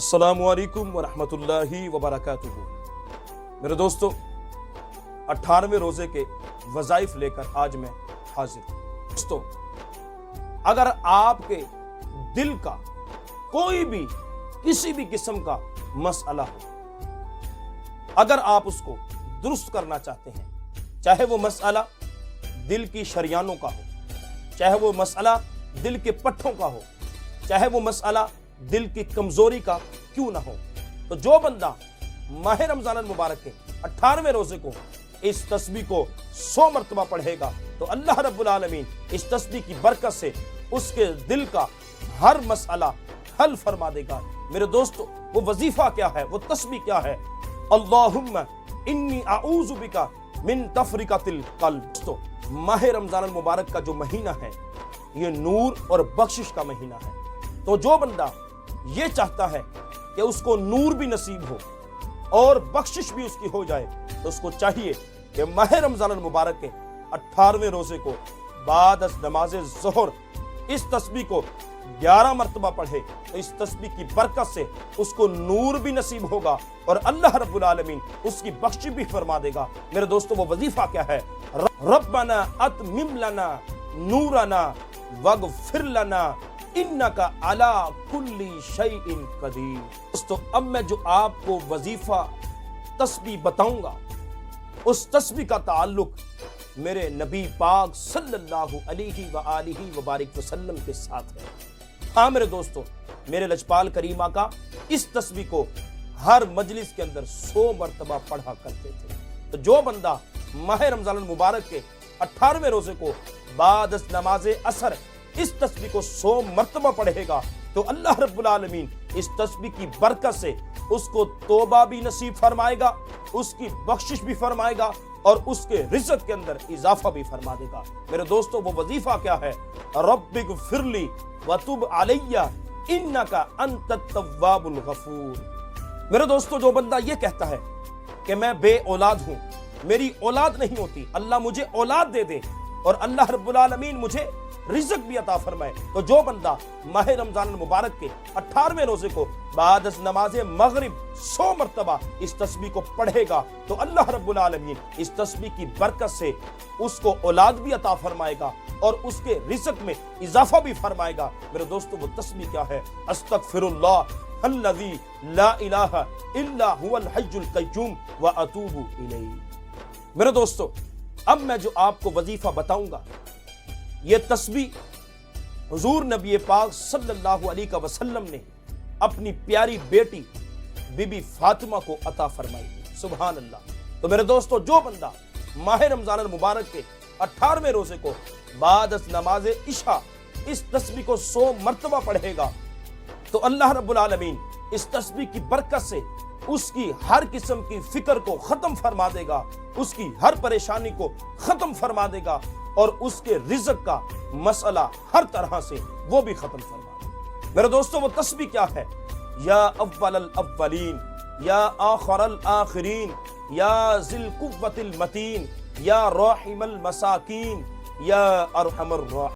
السلام علیکم ورحمۃ اللہ وبرکاتہ۔ میرے دوستو، 18ویں روزے کے وظائف لے کر آج میں حاضر ہوں۔ دوستو، اگر آپ کے دل کا کوئی بھی کسی بھی قسم کا مسئلہ ہو، اگر آپ اس کو درست کرنا چاہتے ہیں، چاہے وہ مسئلہ دل کی شریانوں کا ہو، چاہے وہ مسئلہ دل کے پٹھوں کا ہو، چاہے وہ مسئلہ دل کی کمزوری کا کیوں نہ ہو، تو جو بندہ ماہ رمضان المبارک کے 18ویں روزے کو اس تسبیح کو 100 مرتبہ پڑھے گا تو اللہ رب العالمین اس تسبیح کی برکت سے اس کے دل کا ہر مسئلہ حل فرما دے گا۔ میرے دوستو، وہ وظیفہ کیا ہے، وہ تسبیح کیا ہے؟ اللہم انی اعوذ بک من تفرقۃ القلب۔ دوستو، ماہ رمضان المبارک کا جو مہینہ ہے یہ نور اور بخشش کا مہینہ ہے، تو جو بندہ یہ چاہتا ہے کہ اس کو نور بھی نصیب ہو اور بخشش بھی اس کی ہو جائے تو اس کو چاہیے کہ ماہ رمضان المبارک کے 18ویں روزے کو بعد از نماز ظہر اس تسبیح کو 11 مرتبہ پڑھے تو اس تسبیح کی برکت سے اس کو نور بھی نصیب ہوگا اور اللہ رب العالمین اس کی بخشش بھی فرما دے گا۔ میرے دوستو، وہ وظیفہ کیا ہے؟ ربنا اتمم لنا نورنا واغفر لنا انکا علی کل شیء قدیر۔ دوستو، اب میں جو آپ کو وظیفہ تسبیح بتاؤں گا اس تسبیح کا تعلق میرے نبی پاک صلی اللہ علیہ وآلہ وبارک وسلم کے ساتھ ہے۔ ہاں میرے دوستو، میرے لجپال کریمہ کا اس تسبیح کو ہر مجلس کے اندر 100 مرتبہ پڑھا کرتے تھے، تو جو بندہ ماہ رمضان المبارک کے 18ویں روزے کو بعد از نماز عصر اس تسبیح کو 100 مرتبہ پڑھے گا تو اللہ رب العالمین اس تسبیح کی برکت سے اس کو توبہ بھی نصیب فرمائے گا، اس کی بخشش بھی فرمائے گا اور اس کے رزق کے اندر اضافہ بھی فرما دے گا۔ میرے دوستو، وہ وظیفہ کیا ہے؟ رب اغفر لی وتب علی انک انت التواب الغفور۔ میرے دوستو، جو بندہ یہ کہتا ہے کہ میں بے اولاد ہوں، میری اولاد نہیں ہوتی، اللہ مجھے اولاد دے دے اور اللہ رب العالمین مجھے رزق بھی عطا فرمائے، تو جو بندہ ماہ رمضان المبارک کے 18ویں روزے کو بعد از نماز مغرب 100 مرتبہ اس تسبیح کو پڑھے گا تو اللہ رب العالمین اس تسبیح کی برکت سے اس کو اولاد بھی عطا فرمائے گا اور اس کے رزق میں اضافہ بھی فرمائے گا۔ میرے دوستو، وہ تسبیح کیا ہے؟ استغفر اللہ الذی لا الہ الا هو الحی القیوم واتوب الیہ۔ میرے دوستو، اب میں جو آپ کو وظیفہ بتاؤں گا یہ تسبیح حضور نبی پاک صلی اللہ علیہ وسلم نے اپنی پیاری بیٹی بی بی فاطمہ کو عطا فرمائی۔ سبحان اللہ۔ تو میرے دوستو، جو بندہ ماہ رمضان المبارک کے 18ویں روزے کو بعد از نماز عشاء اس تسبیح کو 100 مرتبہ پڑھے گا تو اللہ رب العالمین اس تسبیح کی برکت سے اس کی ہر قسم کی فکر کو ختم فرما دے گا، اس کی ہر پریشانی کو ختم فرما دے گا اور اس کے رزق کا مسئلہ ہر طرح سے وہ بھی ختم فرما دے گا۔ میرے دوستو، وہ تسبیح کیا ہے؟ یا اول الاولین، یا آخر الاخرین، یا ذی القوۃ المتین، یا راحم المساکین، یا ارحم الراحمین۔